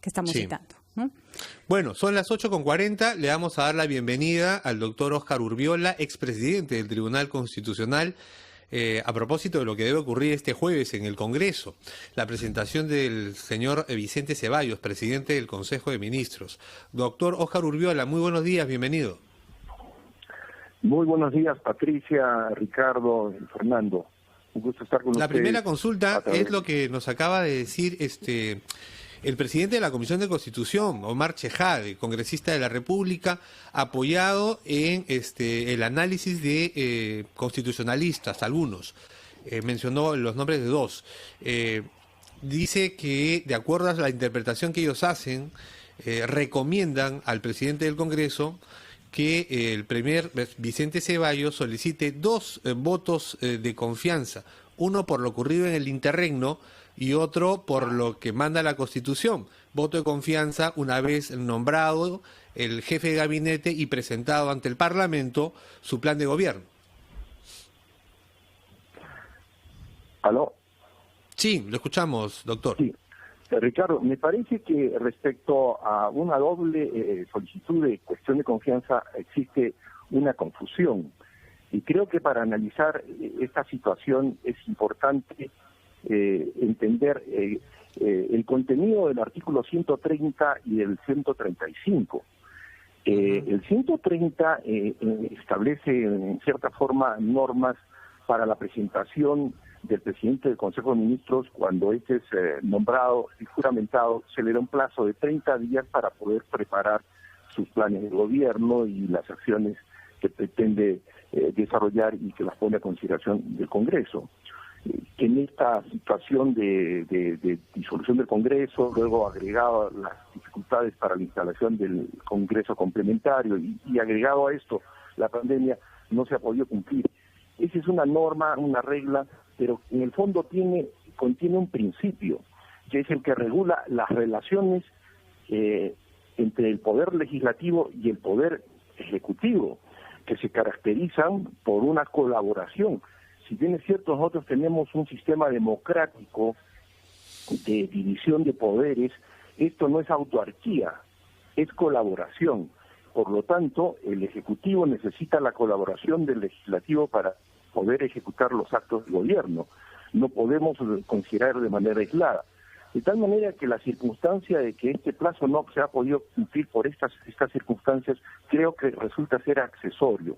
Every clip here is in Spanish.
que estamos Sí. citando, ¿no? Bueno, son las 8:40, le vamos a dar la bienvenida al doctor Óscar Urbiola, expresidente del Tribunal Constitucional, a propósito de lo que debe ocurrir este jueves en el Congreso, la presentación del señor Vicente Ceballos, presidente del Consejo de Ministros. Doctor Óscar Urbiola, muy buenos días, bienvenido. Muy buenos días, Patricia, Ricardo y Fernando. Un gusto estar con ustedes. La primera consulta es lo que nos acaba de decir el presidente de la Comisión de Constitución, Omar Chejade, congresista de la República, apoyado en el análisis de constitucionalistas, algunos. Mencionó los nombres de dos. Dice que, de acuerdo a la interpretación que ellos hacen, recomiendan al presidente del Congreso que el premier Vicente Ceballos solicite dos votos de confianza, uno por lo ocurrido en el interregno y otro por lo que manda la Constitución. Voto de confianza una vez nombrado el jefe de gabinete y presentado ante el Parlamento su plan de gobierno. ¿Aló? Sí, lo escuchamos, doctor. Sí. Ricardo, me parece que respecto a una doble solicitud de cuestión de confianza existe una confusión. Y creo que para analizar esta situación es importante entender el contenido del artículo 130 y del 135. El 130 establece en cierta forma normas para la presentación del presidente del Consejo de Ministros. Cuando este es nombrado y juramentado, se le da un plazo de 30 días para poder preparar sus planes de gobierno y las acciones que pretende desarrollar y que las pone a consideración del Congreso. En esta situación de disolución del Congreso, luego agregado las dificultades para la instalación del Congreso complementario y agregado a esto la pandemia, no se ha podido cumplir. Esa es una norma, una regla, pero en el fondo contiene un principio, que es el que regula las relaciones entre el poder legislativo y el poder ejecutivo, que se caracterizan por una colaboración. Si bien es cierto, nosotros tenemos un sistema democrático de división de poderes, esto no es autarquía, es colaboración. Por lo tanto, el Ejecutivo necesita la colaboración del Legislativo para poder ejecutar los actos de gobierno. No podemos considerar de manera aislada. De tal manera que la circunstancia de que este plazo no se ha podido cumplir por estas circunstancias, creo que resulta ser accesorio.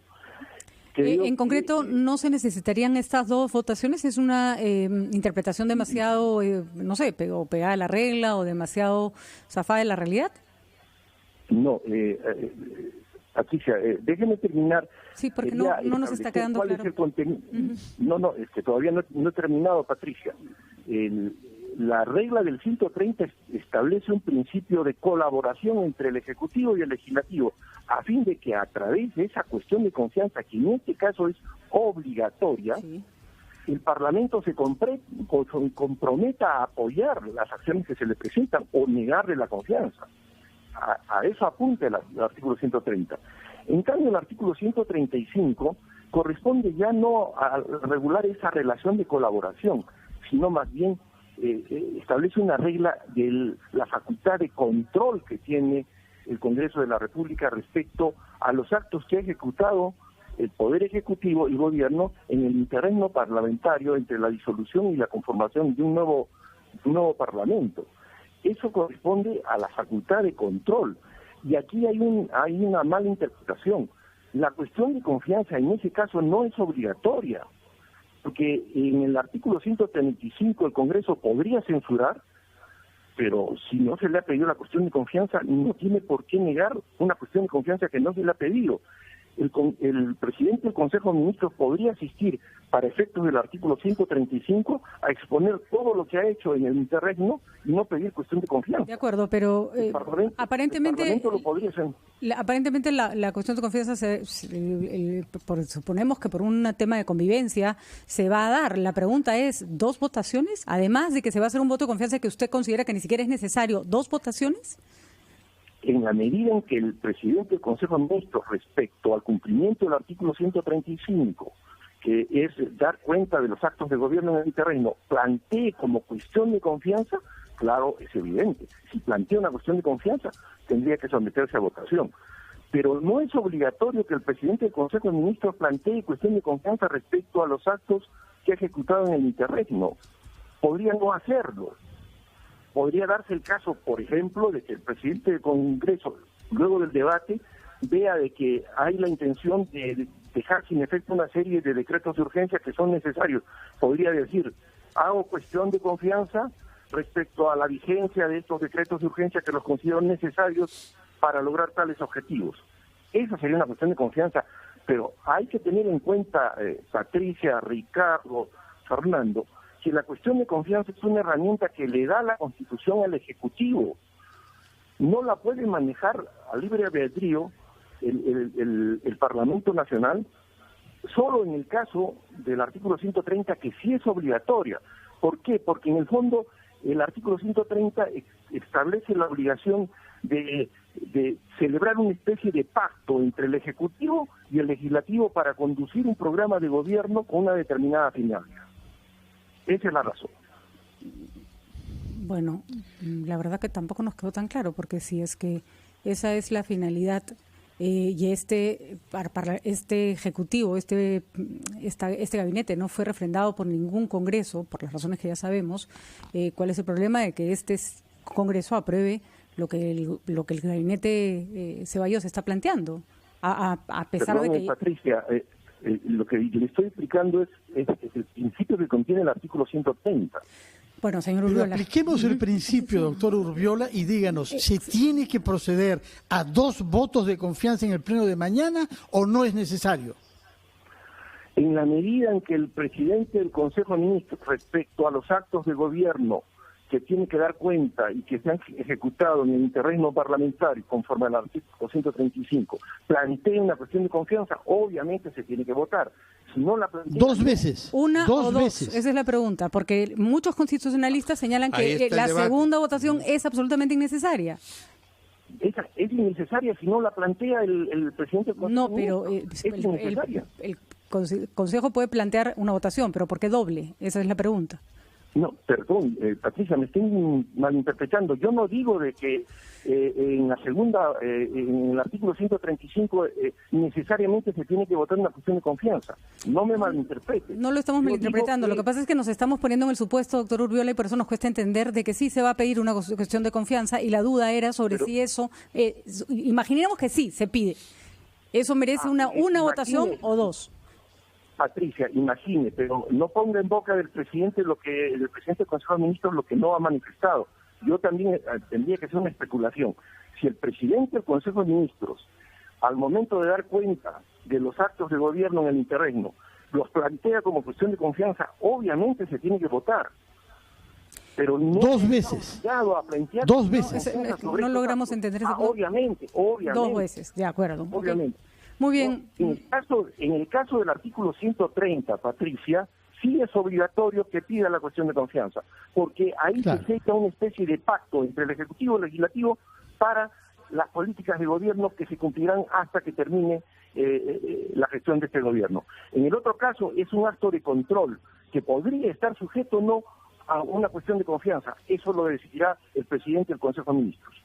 En concreto, ¿no se necesitarían estas dos votaciones? ¿Es una interpretación demasiado, no sé, pegada a la regla o demasiado zafada de la realidad? No, Patricia, déjeme terminar. Sí, porque no nos está quedando claro. ¿Cuál es el contenido? No, es que todavía no he terminado, Patricia. La regla del 130 establece un principio de colaboración entre el Ejecutivo y el Legislativo, a fin de que a través de esa cuestión de confianza, que en este caso es obligatoria, sí, el Parlamento se comprometa a apoyar las acciones que se le presentan o negarle la confianza. A eso apunta el artículo 130. En cambio, el artículo 135 corresponde ya no a regular esa relación de colaboración, sino más bien establece una regla de la facultad de control que tiene el Congreso de la República respecto a los actos que ha ejecutado el Poder Ejecutivo y Gobierno en el interregno parlamentario entre la disolución y la conformación de un nuevo Parlamento. Eso corresponde a la facultad de control. Y aquí hay una mala interpretación. La cuestión de confianza en ese caso no es obligatoria, porque en el artículo 135 el Congreso podría censurar, pero si no se le ha pedido la cuestión de confianza, no tiene por qué negar una cuestión de confianza que no se le ha pedido. El presidente del Consejo de Ministros podría asistir, para efectos del artículo 135, a exponer todo lo que ha hecho en el interregno y no pedir cuestión de confianza. De acuerdo, pero aparentemente lo podría hacer. Aparentemente la cuestión de confianza, suponemos que por un tema de convivencia se va a dar. La pregunta es, ¿dos votaciones? Además de que se va a hacer un voto de confianza que usted considera que ni siquiera es necesario, ¿dos votaciones? En la medida en que el presidente del Consejo de Ministros, respecto al cumplimiento del artículo 135, que es dar cuenta de los actos de gobierno en el terreno, plantee como cuestión de confianza, claro, es evidente. Si plantea una cuestión de confianza, tendría que someterse a votación. Pero no es obligatorio que el presidente del Consejo de Ministros plantee cuestión de confianza respecto a los actos que ha ejecutado en el interregno. Podría no hacerlo. Podría darse el caso, por ejemplo, de que el presidente del Congreso, luego del debate, vea de que hay la intención de dejar sin efecto una serie de decretos de urgencia que son necesarios. Podría decir, hago cuestión de confianza respecto a la vigencia de estos decretos de urgencia que los considero necesarios para lograr tales objetivos. Esa sería una cuestión de confianza, pero hay que tener en cuenta, Patricia, Ricardo, Fernando, que la cuestión de confianza es una herramienta que le da la Constitución al Ejecutivo. No la puede manejar a libre albedrío el Parlamento Nacional, solo en el caso del artículo 130, que sí es obligatoria. ¿Por qué? Porque en el fondo el artículo 130 establece la obligación de celebrar una especie de pacto entre el Ejecutivo y el Legislativo para conducir un programa de gobierno con una determinada finalidad. Esa es la razón. Bueno, la verdad que tampoco nos quedó tan claro, porque si es que esa es la finalidad y para este Ejecutivo, este gabinete no fue refrendado por ningún Congreso, por las razones que ya sabemos, ¿cuál es el problema de que este Congreso apruebe lo que el gabinete Ceballos está planteando? A pesar de que... Patricia, lo que le estoy explicando es el principio que contiene el artículo 130. Bueno, señor Pero Urbiola. apliquemos el principio, doctor Urbiola, y díganos, ¿se tiene que proceder a 2 votos de confianza en el pleno de mañana o no es necesario? En la medida en que el presidente del Consejo de Ministros, respecto a los actos de gobierno que tiene que dar cuenta y que se han ejecutado en el interregno parlamentario conforme al artículo 135, plantea una cuestión de confianza, obviamente se tiene que votar. Si no la plantea, 2 veces. ¿Una dos o dos? veces. Esa es la pregunta, porque muchos constitucionalistas señalan que la segunda votación es absolutamente innecesaria. Esa es innecesaria si no la plantea el presidente del Consejo. No, de pero Ministros. Es innecesaria. el Consejo puede plantear una votación, pero ¿por qué doble? Esa es la pregunta. No, perdón, Patricia, me estoy malinterpretando. Yo no digo de que en la segunda, en el artículo 135, necesariamente se tiene que votar una cuestión de confianza. No me malinterprete. No lo estamos malinterpretando. Lo que pasa es que nos estamos poniendo en el supuesto, doctor Urbiola, y por eso nos cuesta entender de que sí se va a pedir una cuestión de confianza, y la duda era sobre si eso, imaginemos que sí, se pide. ¿Eso merece una votación o 2? Patricia, imagine, pero no ponga en boca del presidente del presidente del Consejo de Ministros lo que no ha manifestado. Yo también tendría que ser una especulación. Si el presidente del Consejo de Ministros, al momento de dar cuenta de los actos de gobierno en el interregno, los plantea como cuestión de confianza, obviamente se tiene que votar. Pero no 2 veces. A plantear 2 veces. No logramos entender eso. Obviamente. 2 veces, de acuerdo. Obviamente. Okay. Muy bien. En el caso del artículo 130, Patricia, sí es obligatorio que pida la cuestión de confianza, porque ahí se acepta una especie de pacto entre el Ejecutivo y el Legislativo para las políticas de gobierno que se cumplirán hasta que termine la gestión de este gobierno. En el otro caso es un acto de control que podría estar sujeto o no a una cuestión de confianza. Eso lo decidirá el presidente del Consejo de Ministros.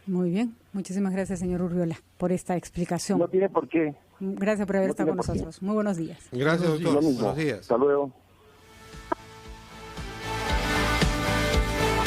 Muy bien, muchísimas gracias, señor Urbiola, por esta explicación. No tiene por qué. Gracias por haber estado con nosotros. Muy buenos días. Gracias, doctor. Buenos días. Hasta luego.